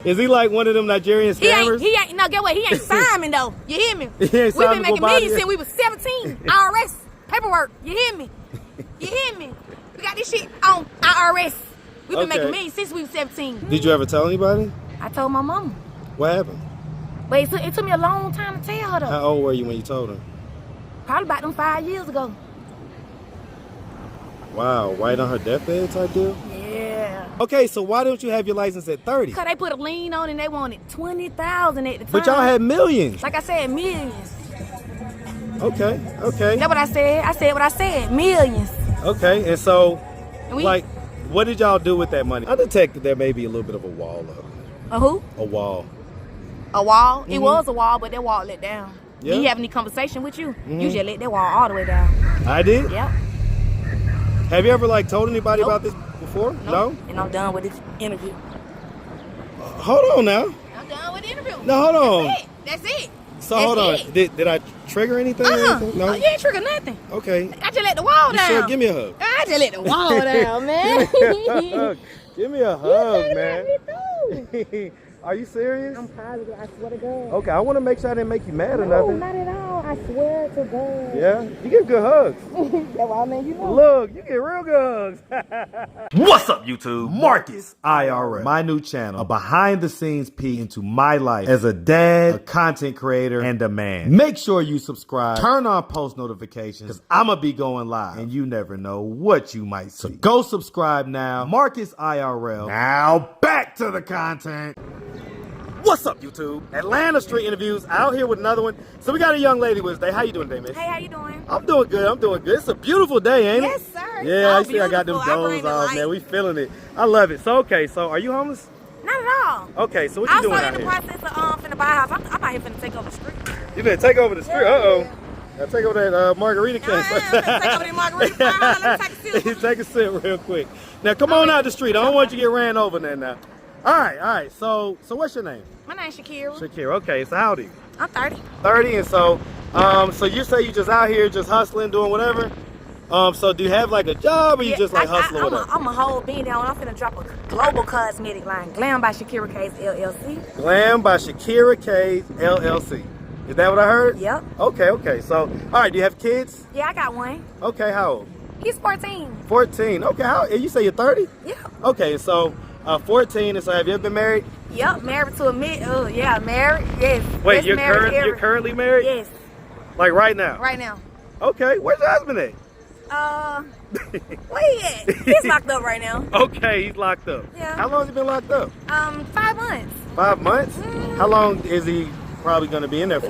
Is he like one of them Nigerian scammers? He ain't. No, get what? He ain't Simon though. You hear me? He ain't We've been Simon making Bobby. millions since we was 17. IRS paperwork. You hear me? You hear me? We got this shit on IRS. We've been making millions since we was 17. Did you ever tell anybody? I told my mama. What happened? But it took me a long time to tell her though. How old were you when you told her? Probably about them 5 years ago. Wow, right on her deathbed type deal? Yeah. Okay, so why don't you have your license at 30? Because they put a lien on and they wanted $20,000 at the time. But y'all had millions. Like I said, millions. Okay. That's what I said. I said what I said. Millions. Okay, and so, And like, what did y'all do with that money? I detected there may be a little bit of a wall up. A who? A wall. A wall? It was a wall, but that wall let down. Yeah. Did he have any conversation with you? You just let that wall all the way down. I did? Yep. Have you ever, like, told anybody Nope. about this before? Nope. No? And I'm done with this interview. Hold on now. I'm done with the interview. No, hold on. That's it. So, That's hold on. it. Did I trigger anything? Or anything? No? You ain't trigger nothing. Okay. I just let the wall down. Sure, give me a hug. I just let the wall down, man. Give me a hug, You man. let me through. Are you serious? I'm positive. I swear to God. Okay, I want to make sure I didn't make you mad or No, nothing. not at all. I swear to God. Yeah? You give good hugs. That's why I mean, you know. Look, you get real good hugs. What's up, YouTube? Marcus IRL. My new channel, a behind-the-scenes peek into my life as a dad, a content creator, and a man. Make sure you subscribe, turn on post notifications, because I'm going to be going live, and you never know what you might see. So go subscribe now. Marcus IRL. Now, back to the content. What's up, YouTube? Atlanta Street Interviews out here with another one. So we got a young lady with us today. How you doing today, miss? Hey, how you doing? I'm doing good. I'm doing good. It's a beautiful day, ain't it? Yes, sir. Yeah, So I see I got them beautiful. I bring domes the on, light. man. We feeling it. I love it. So, okay, so are you homeless? Not at all. Okay, so what you I'm doing still out in the here? process of finna buy a house. I'm out here finna take over the street. You better take over the street. Yeah. Uh-oh. Now take over that margarita can. I'm finna take over the margarita. Let me take a sip. Take a sip real quick. Now, come on out the street. I don't want you to get ran over there now. All right. So what's your name? My name's Shakira. Shakira. Okay, so how old are you? I'm 30. 30, and so you say you just out here just hustling, doing whatever. So do you have like a job, or you just like hustling with us? I'm a whole bean down. I'm finna drop a global cosmetic line. Glam by shakeyrakayy LLC. Glam by shakeyrakayy LLC. Is that what I heard? Yep. Okay. So, all right, do you have kids? Yeah, I got one. Okay, how old? He's 14. 14. Okay, and you say you're 30? Yeah. Okay, so 14, and so have you ever been married? Yep, married to a yeah, married. Yes. Wait, Just married you're currently married? Yes. Like right now? Right now. Okay, where's your husband at? Where he at? He's locked up right now. Okay, he's locked up. Yeah. How long has he been locked up? 5 months. 5 months? How long is he probably going to be in there for?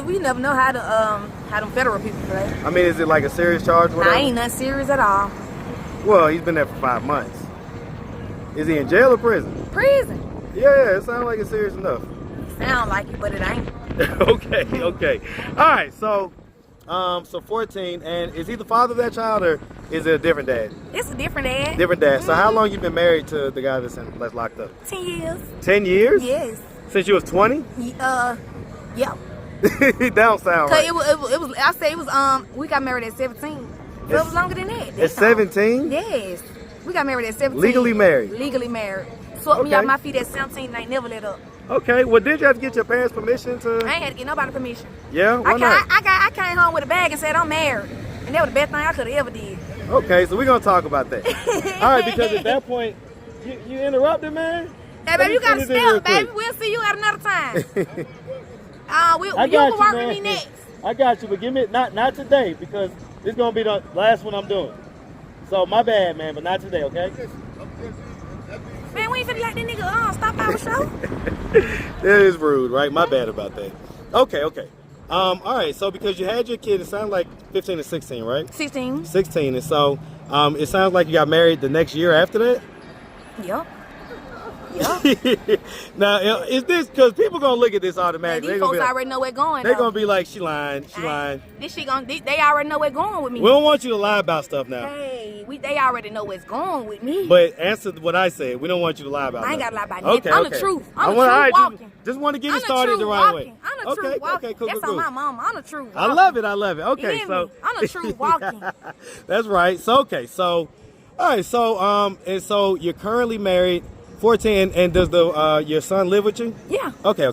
We never know how them federal people play. I mean, is it like a serious charge? Nah, ain't nothing serious at all. Well, he's been there for 5 months. Is he in jail or prison? Prison. Yeah, it sounds like it's serious enough. Sound like it, but it ain't. Okay. All right, so 14, and is he the father of that child, or is it a different dad? It's a different dad. Different dad. So how long you been married to the guy that's locked up? 10 years. 10 years? Yes. Since you was 20? Yep. That don't sound right. It was. I say it was. We got married at 17. So it was longer than that. At 17? Yes. We got married at 17. Legally married? Legally married. Swept me off my feet at 17 and I ain't never let up. Okay, well, did you have to get your parents' permission to? I ain't had to get nobody permission. Yeah? Why not? I came home with a bag and said I'm married. And that was the best thing I could have ever did. Okay, so we're going to talk about that. All right, because at that point, you interrupted, man? Hey, baby, you got to step, baby. We'll see you at another time. You can work with me next. I got you, but give me, not today, because this is going to be the last one I'm doing. So, my bad, man, but not today, okay? Man, we ain't finna let that nigga stop our show. That is rude, right? My bad about that. Okay. All right, so because you had your kid, it sounded like 15 to 16, right? 16. 16, and so it sounds like you got married the next year after that? Yep. Now, is this, because people going to look at this automatically. These folks already know where going. They're going to be like, she lying. This shit they already know where going with me. We don't want you to lie about stuff now. Hey, they already know what's going with me. But answer what I said. We don't want you to lie about I ain't nothing. got to lie about nothing. I'm the truth. I'm the truth walking. Just want to get it started the right way. I'm the truth walking. Cool. That's on my mama. I'm the truth walking. I love it. Okay, so I'm the truth walking. That's right. So all right. So and so you're currently married. 14, and does the your son live with you? Yeah. Okay.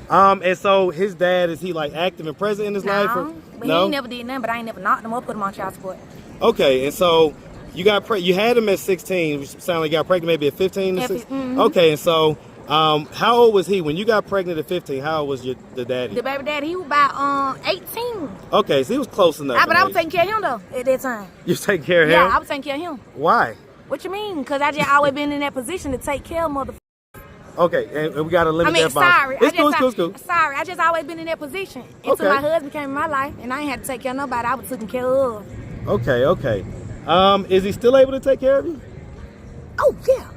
And so his dad, is he like active and present in his life? Or? But he ain't never did nothing, but I ain't never knocked him up, put him on child support. Okay, and so you had him at 16, which sounded like you got pregnant maybe at 15 or 16? Mm-hmm. Okay, and so how old was he when you got pregnant at 15? How old was the daddy? The baby daddy, he was about 18. Okay, so he was close enough. But I was taking care of him though at that time. You was taking care of him? Yeah, I was taking care of him. Why? What you mean? Because I just always been in that position to take care of motherfuckers. Okay, and we got to limit that box. Sorry. It's cool. Sorry, I just always been in that position until my husband came in my life, and I ain't had to take care of nobody. I was taken care of. Okay. Is he still able to take care of you? Oh yeah,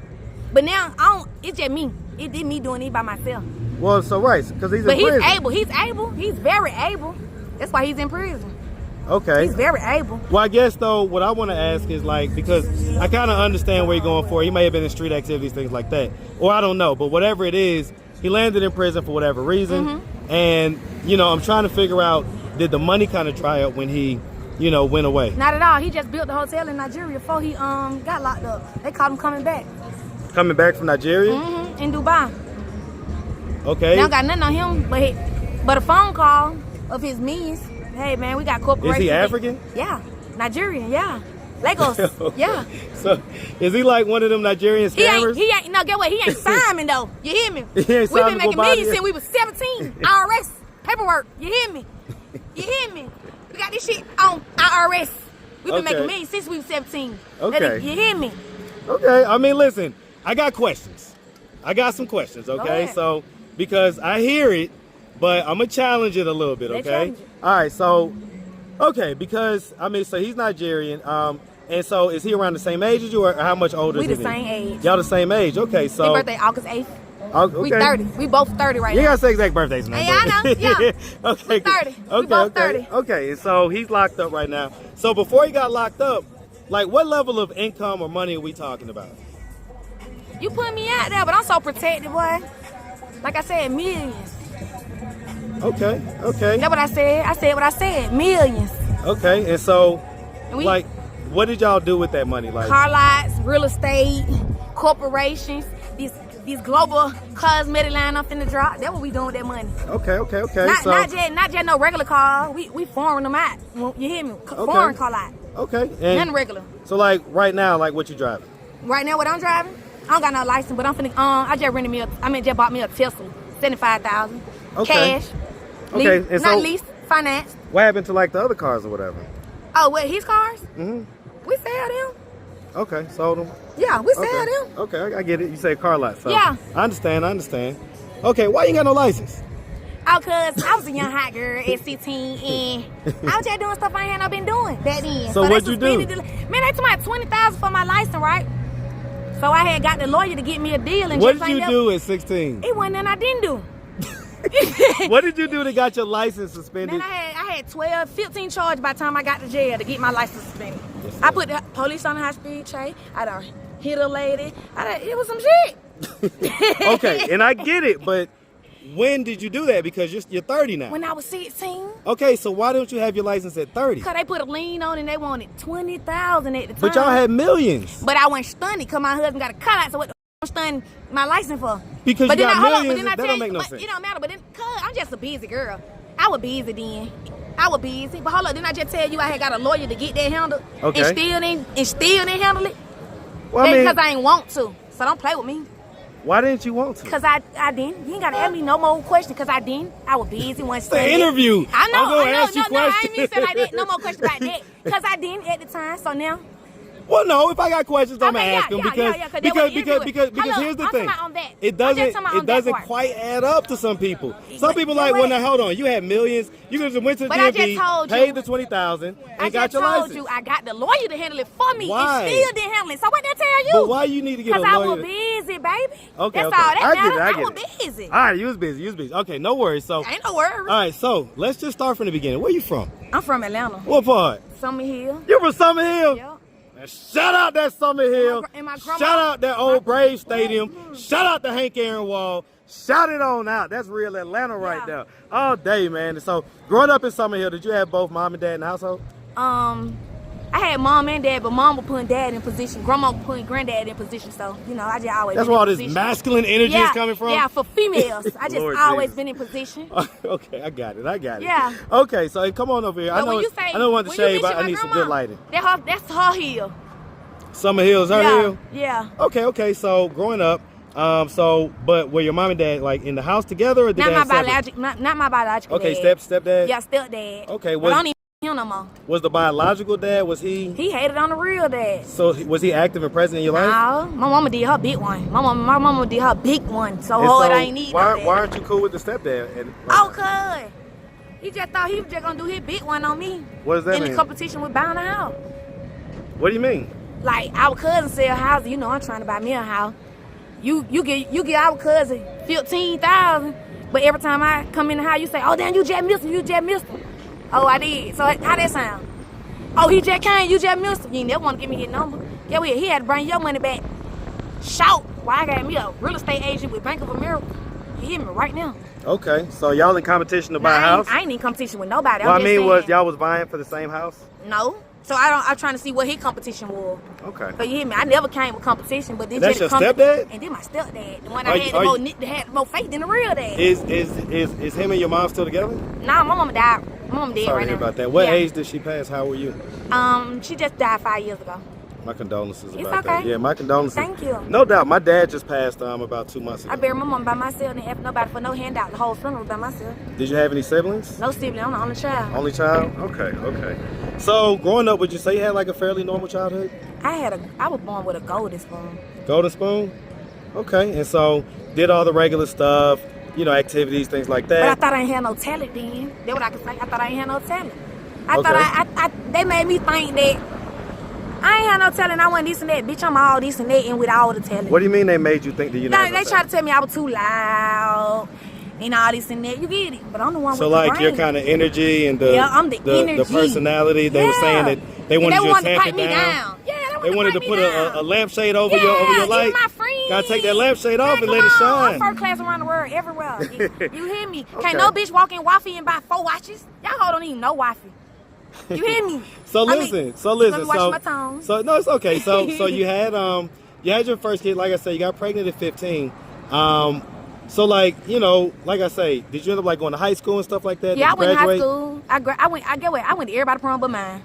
but now I don't. It's just me. It did me doing it by myself. Well, so right, because he's in prison. But he's able. He's very able. That's why he's in prison. Okay. He's very able. Well, I guess, though, what I want to ask is, like, because I kind of understand where you're going for. He may have been in street activities, things like that. Or I don't know. But whatever it is, he landed in prison for whatever reason. Mm-hmm. And, you know, I'm trying to figure out, did the money kind of dry up when he, you know, went away? Not at all. He just built the hotel in Nigeria before he got locked up. They called him coming back. Coming back from Nigeria? Mm-hmm. In Dubai. Okay. They don't got nothing on him but a phone call of his millions. Hey man, we got corporations. Is he African? Yeah, Nigerian. Yeah, Lagos. Okay. Yeah. So, is he like one of them Nigerian scammers? He ain't. No, get what? He ain't Simon though. You hear me? He ain't We've been Simon making Bobby. millions since we was 17. IRS paperwork. You hear me? You hear me? We got this shit on IRS. We've been making millions since we was 17. Okay. You hear me? Okay. I mean, listen. I got questions. I got some questions. Okay. So because I hear it, but I'm gonna challenge it a little bit. Okay. All right. So, okay. Because I mean, so he's Nigerian. And so is he around the same age as you, or how much older is he? We the same age. Y'all the same age. Okay. So. His birthday August 8th. Okay. We 30. We both 30 right You now. gotta say exact birthdays now. Yeah, I know. Yeah. Okay. We 30. Okay. We both 30. Okay. So he's locked up right now. So before he got locked up, like what level of income or money are we talking about? You put me out there, but I'm so protected, boy. Like I said, millions. Okay. That's what I said. I said what I said. Millions. Okay. And so, like, what did y'all do with that money? Like car lots, real estate, corporations, these global cosmetic line I'm finna drop. That's what we doing with that money. Okay. Not just no regular car. We foreign them out. You hear me? Foreign car lot. Okay. Nothing regular. So like right now, like what you driving? Right now, what I'm driving? I don't got no license, but I'm finna. I just bought me a Tesla, $75,000. Okay. Cash. Okay. Lease, not lease, finance. What happened to like the other cars or whatever? Oh, what, his cars? Mm-hmm. We sell them. Okay, sold them. Yeah, we sell them. Okay, I get it. You say car lot. So yeah. I understand. Okay, why you ain't got no license? Oh, cause I was a young hot girl at 16 and I was just doing stuff I ain't been doing back then. So what'd you do? Man, they took my $20,000 for my license, right? So I had got the lawyer to get me a deal. And what did you do at 16? It wasn't nothing I didn't do. What did you do that got your license suspended? Man, I had 15 charges by the time I got to jail to get my license suspended. I put the police on the high speed chase. I done hit a lady. It was some shit. Okay, and I get it, but when did you do that? Because you're 30 now. When I was 16. Okay, so why don't you have your license at 30? Because they put a lien on it and they wanted $20,000 at the time. But y'all had millions. But I went stunned because my husband got a cut out. So what the I'm stunned my license for? Because but you got millions, that don't make no sense. It don't matter, but then, cause I'm just a busy girl. I was busy then. But hold up, didn't I just tell you I had got a lawyer to get that handled? Okay. And still didn't handle it? Well, I mean, because I ain't want to. So don't play with me. Why didn't you want to? Because I didn't. You ain't got to ask me no more questions because I didn't. I was busy one the interview. I know. I ain't mean to say like that. No more questions like that. Because I didn't at the time. So now. Well, no. If I got questions, I'm gonna ask them because here's the thing. It doesn't quite add up to some people. Some people like, well, now hold on. You had millions. You just went to the DMV, paid the $20,000, and got your license. I told you I got the lawyer to handle it for me. Why? And still didn't handle it. So what did I tell you? But why you need to get a lawyer? Because I was busy, baby. Okay, that's all that matters. I was busy. All right, you was busy. Okay, no worries. So ain't no worries. All right, so let's just start from the beginning. Where you from? I'm from Atlanta. What part? Summer Hill. You're from Summer Hill? Yep. Shout out that Summer Hill. Shout out that old Brave Stadium. Shout out the Hank Aaron Wall. Shout it on out. That's real Atlanta right there. All day, man. So growing up in Summer Hill, did you have both mom and dad in the household? I had mom and dad, but mom was putting dad in position. Grandma was putting granddad in position. So, you know, I just always That's been where all in this position. masculine energy is coming from? Yeah, for females. I just Lord always Jesus. been in position. Okay, I got it. Yeah. Okay, so hey, come on over here. But when you say, I don't want to when you shade, but mention I my need some grandma, good lighting. That's her heel. Summer Hill is her hill? Yeah. Okay. So growing up, but were your mom and dad like in the house together, or did they have separate? Not my biological Okay, dad. stepdad. Yeah, stepdad. Okay, but I don't even him no more. Was the biological dad? Was he? He hated on the real dad. So was he active and present in your life? No, my mama did her big one. My mama did her big one. So And hard so I ain't need why no aren't you cool with the stepdad? And, cuz he just thought he was just gonna do his big one on me. What does that in mean? the competition with buying a house. What do you mean? Like our cousin sell houses, you know, I'm trying to buy me a house. You get our cousin 15,000, but every time I come in the house, you say, "Oh damn, you just missed him, Oh, I did. So how that sound? Oh, he just came, you just missed him. You ain't never want to give me his number. Yeah, he had to bring your money back. Shout! Why I got me a real estate agent with Bank of America. You hear me right now? Okay, so y'all in competition to buy a house? I ain't in competition with nobody. Well, I'm I just mean, saying. y'all was buying for the same house? No. So I'm trying to see what his competition was. Okay. But you hear me? I never came with competition, but this That's just your stepdad? And then my stepdad, the one Are I you- had are the more faith than the real dad. Is him and your mom still together? Nah, my mama died. My mama dead Sorry right to hear now. about that. What Yeah. age did she pass? How were you? She just died 5 years ago. My condolences It's about that. okay. Yeah, my condolences. Thank you. No doubt. My dad just passed about 2 months ago. I buried my mom by myself and didn't have nobody for no handout. The whole funeral by myself. Did you have any siblings? No sibling. I'm the only child. Only child? Okay. So, growing up, would you say you had like a fairly normal childhood? I was born with a golden spoon. Golden spoon? Okay. And so, did all the regular stuff, activities, things like But I that? thought I ain't had no talent then. That's what I could say. I thought I ain't had no talent. Okay. They made me think that I ain't had no talent. I wasn't this and that. Bitch, I'm all this and that and with all the talent. What do you mean they made you think that you know? They tried to tell me I was too loud and all this and that. You get it. But I'm the one So with the like brain. your kind of energy and the I'm the energy. personality. They were saying that they wanted you to to tamp pipe it me down. Yeah, They wanted to put a lampshade over your light. Even my friends. Gotta take that lampshade off and come let it on. shine. I'm first class around the world, everywhere. You hear me? Okay. Can't no bitch walk in Wi-Fi and buy 4 watches. Y'all don't even know Wi-Fi. You hear me? So Let listen. me wash my So tongue. no, it's okay. So you had your first kid. Like I said, you got pregnant at 15. So like like I say, did you end up like going to high school and stuff like that? Yeah, I Did you went to high graduate? school. I went to everybody's prom but mine.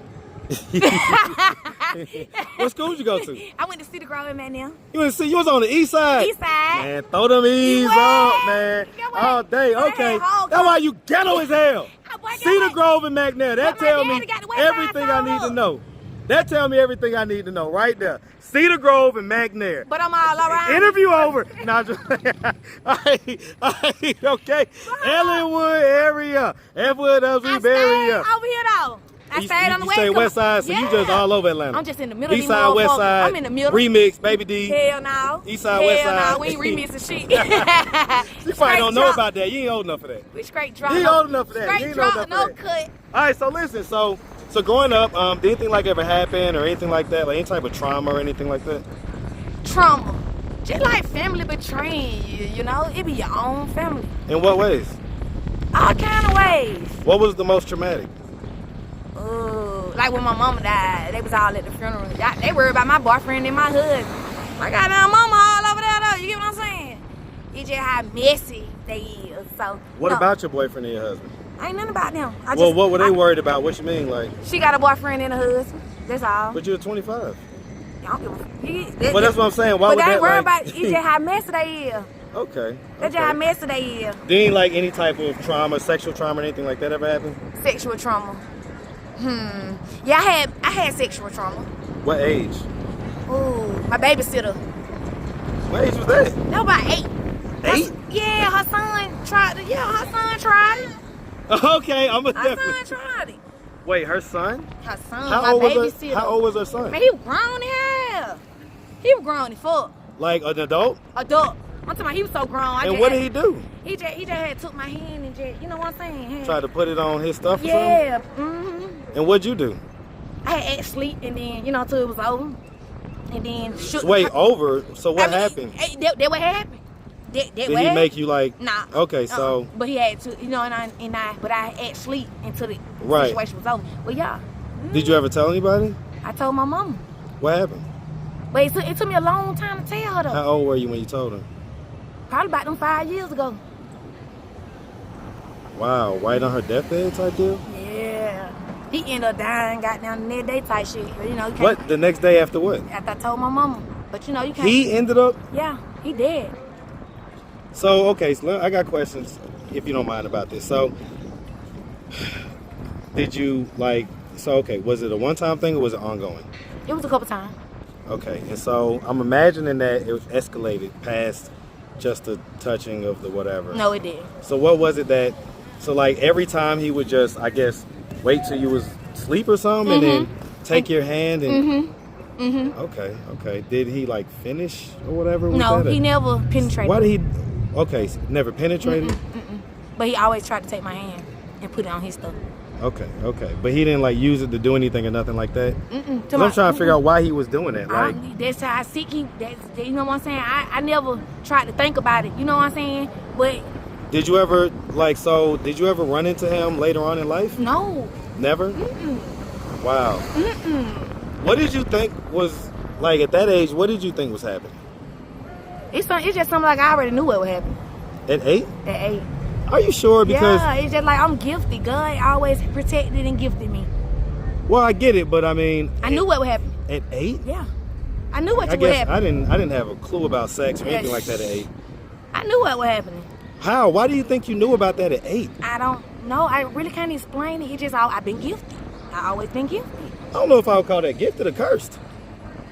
What school did you go to? I went to City Grove in Manil. You was on the east side. East side. Man, throw them eaves went. up, man. You went. All day. I Okay. had home That's why you ghetto as hell. Boy, get Cedar away. Grove and McNair. That But my tell me daddy got the west side everything I need to sold know. That tell me everything I need to know right there. Cedar Grove and McNair. But I'm all around. Interview over. Nah, just, okay. Ellenwood area. Everwood, I Ellsbury stayed area. over here though. I stayed on the You west stay coast. west side, so you just all over Atlanta. I'm just in the middle. East of these side, west motherfuckers. side. I'm in the middle. Remix, Baby D. Hell no. East side, west side. Hell no, we ain't remixing shit. You probably don't know about that. You ain't old enough for that. We straight drop. You ain't old enough for that. You Straight ain't old drop, enough no for that. cut. All right, so listen. So growing up, did anything like ever happen or anything like that? Like any type of trauma or anything like that? Trauma. Just like family betraying you, it be your own family. In what ways? All kind of ways. What was the most traumatic? Like when my mama died, they was all at the funeral. They worried about my boyfriend and my husband. My goddamn mama all over there though, you get what I'm saying? It's just how messy they is. So What no, about your boyfriend and your husband? ain't nothing about them. What were they worried about? What you mean, like? She got a boyfriend and a husband. That's all. But you're 25. I don't give a- Well, that's what I'm saying. Why But would they that ain't worried like? about it's just how messy they is. Okay. That's just how messy they is. Did like any type of trauma, sexual trauma, or anything like that ever happen? Sexual trauma. Yeah, I had sexual trauma. What age? Ooh, my babysitter. What age was that? That was about 8. 8? Yeah, her son tried it. Yeah, her son tried it. Okay, I'm a Her son definitely. tried it. Wait, her son? Her son, How my old was babysitter. her? How old was her son? Man, he was grown as hell. He was grown as fuck. Like an adult? Adult. I'm talking about he was so grown. And what did he do? He just had took my hand and just, you know what I'm saying? Had- Try to put it on his stuff or Yeah. something? And what'd you do? I had ate sleep and then, till it was over. And then shook. Wait, over? So what happened? That what happened. That Did what he happened. make you like? Nah. Okay, so. But he had to, but I had sleep until the Right. situation was over. Well, yeah. Did you ever tell anybody? I told my mama. What happened? But it took me a long time to tell her though. How old were you when you told her? Probably about them 5 years ago. Wow, right on her deathbed type deal? Yeah. He ended up dying, got down the next day type shit. You know, you can't, What? The next day after what? after I told my mama. But you know, you can't. He ended up? Yeah, he dead. So, okay, so I got questions, if you don't mind, about this. So, did you, like, so, okay, was it a one-time thing or was it ongoing? It was a couple times. Okay, and so I'm imagining that it was escalated past just the touching of the whatever. No, it did. So what was it that, so like every time he would just, I guess, wait till you was asleep or something and then take your hand and... Okay. Did he like finish or whatever with No, that? he never penetrated. Why did he, okay, so never penetrated? But he always tried to take my hand and put it on his stuff. Okay. But he didn't like use it to do anything or nothing like that? 'Cause I'm trying to figure out why he was doing that. Like, That's how I see you know what I'm saying? I never tried to think about it, you know what I'm saying? But did you ever, like, so did you ever run into him later on in life? no. Never? Wow. What did you think was, like, at that age, what did you think was happening? It's just something like I already knew what would happen At 8? at 8. Are you sure? Because, Yeah, it's just like I'm gifted. God always protected and gifted me. well, I get it, but I mean, I knew what would happen. at 8? Yeah. I knew what I would guess happen. I didn't have a clue about sex or anything like that at 8. I knew what was happening. How? Why do you think you knew about that at 8? I don't know. I really can't explain it. It's just I've been gifted. I always been gifted. I don't know if I would call that gifted or cursed.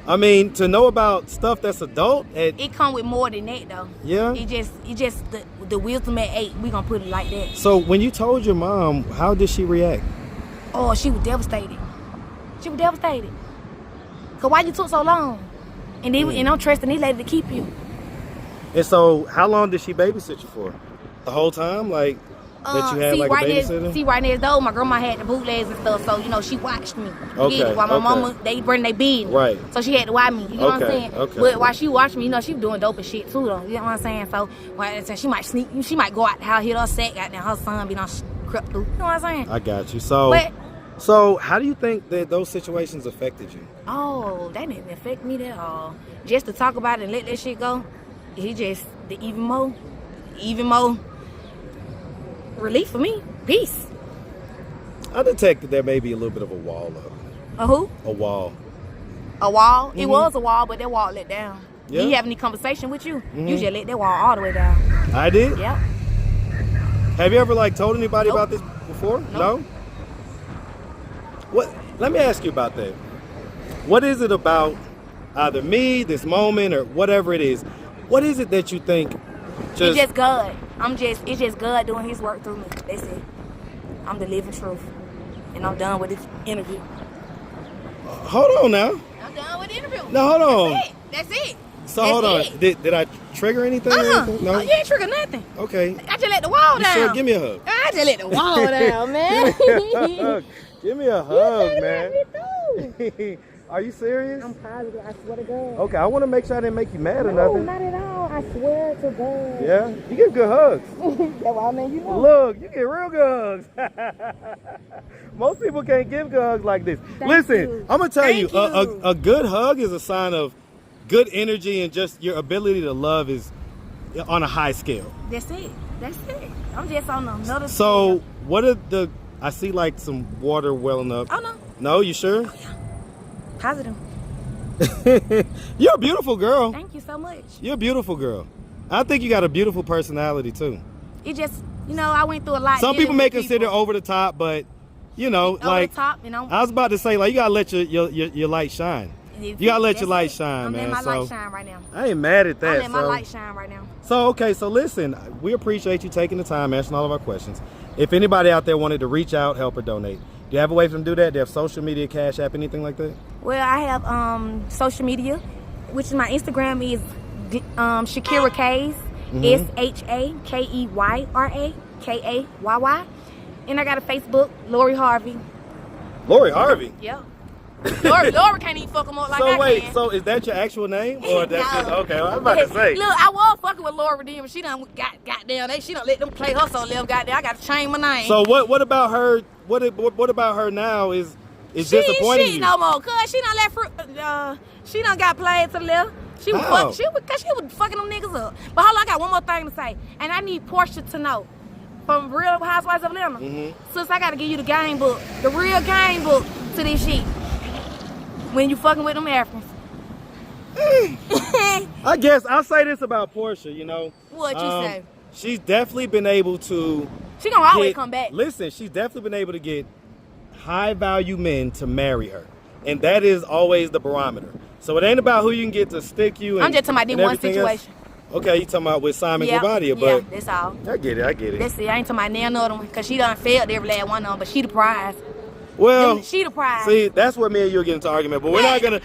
I mean, to know about stuff that's adult at, It come with more than that though. yeah. It just the wisdom at 8. We gonna put it like that. So when you told your mom, how did she react? Oh, she was devastated. She was devastated. Cause why you took so long? And I'm trusting these ladies to keep you. And so, how long did she babysit you for? The whole time, like that you had like a babysitter? Right next door, my grandma had the bootlegs and stuff, so you know she watched me. Okay, While my okay. mama they bring their business. Right. So she had to watch me. You know what I'm Okay, saying? okay. But while she watched me, you know she was doing dope and shit too, though. You know what I'm saying? So she might sneak. She might go out the house, hit her sack, goddamn her son be done crept through. You know what I'm saying? I got you. So, But so how do you think that those situations affected you? oh, that didn't affect me at all. Just to talk about it and let that shit go, he just the even more relief for me. Peace. I detected there may be a little bit of a wall up. A who? A wall. A wall? It was a wall, but that wall let down. Yeah. He having any conversation with you, you just let that wall all the way down. I did? Yep. Have you ever like told anybody Nope. about this before? Nope. No? What? Let me ask you about that. What is it about either me, this moment, or whatever it is? What is it that you think It's just God. It's just God doing his work through me. That's it. I'm the living truth. And I'm done with this interview. Hold on now. I'm done with the interview. No, hold on. That's it. So That's hold on. it. Did I trigger anything? Or anything? No. Oh, you ain't trigger nothing. Okay. I just let the wall You down. sure? Give me a hug. I just let the wall down, man. Give me a hug, You man. let me through. Are you serious? I'm positive. I swear to God. Okay, I want to make sure I didn't make you mad or No, nothing. not at all. I swear to God. Yeah, you get good hugs. That's what I mean, you know. Look, you get real good hugs. Most people can't give good hugs like this. Listen, you. I'm gonna tell you, Thank you. a good hug is a sign of good energy and just your ability to love is on a high scale. That's it. That's it. I'm just on another So, scale. what are the? I see like some water welling up. Oh, no. No, you sure? Positive. You're a beautiful girl. Thank you so much. You're a beautiful girl. I think you got a beautiful personality too. It just, you know, I went through a lot. Some people dealing may with consider people. over the top, but you know, Over like the top, you know. I was about to say, like you gotta let your light shine. You gotta let your light shine, I'm man. letting my So light shine right now. I ain't mad at I'm that. letting my light shine right now. So okay, so listen, we appreciate you taking the time, answering all of our questions. If anybody out there wanted to reach out, help, or donate, do you have a way for them to do that? Do you have social media, Cash App, anything like that? Well, I have social media, which is my Instagram is shakeyrakayy, SHAKEYRAKAYY, and I got a Facebook, Lori Harvey. Lori Harvey. Yep. Lori can't even fuck them up like So I wait, can. so is that your actual name, or that's No. just, okay? Well, I was about to say. Look, I was fucking with Laura Redeemer. She done got down. She done let them play her so left. Goddamn, I got to change my name. So what about her? What about her now? Is is She ain't disappointing shit you. no more, cause she done let she done got played to the left. She was How? she was fucking them niggas up. But hold on, I got one more thing to say, and I need Portia to know from Real Housewives of Atlanta. Sis, I gotta give you the game book, the real game book to this shit. When you fucking with them Africans. I guess I'll say this about Portia, you know. What you say? She's definitely been able to. She gonna always come back. Listen, she's definitely been able to get high value men to marry her, and that is always the barometer. So it ain't about who you can get to stick you. And, I'm just talking about this one situation. Okay, you talking about with Simon Guobadia, yeah, but that's all. I get it. That's it. I ain't talking about none other one, cause she done failed every last one of them, but she the prize. Well, She the prize. see, that's where me and you'll get into argument, but we're not gonna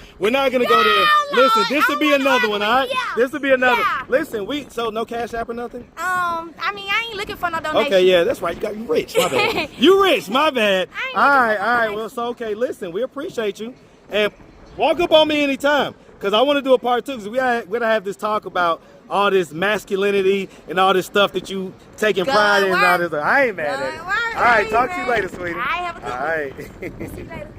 go there. Listen, this will be another one, all right? This will be another. Yeah. Listen, so no Cash App or nothing? I mean, I ain't looking for no donation. Okay, yeah, that's right. You rich. My bad. You rich. My bad. I ain't All right, looking for all right. no Well, so okay. Listen, we appreciate you, and walk up on me anytime, cause I want to do a part 2. Cause we're gonna have this talk about all this masculinity and all this stuff that you taking pride in. And all this. I ain't mad at it. All right, talk to you later, sweetie. I have a good All right. See you later.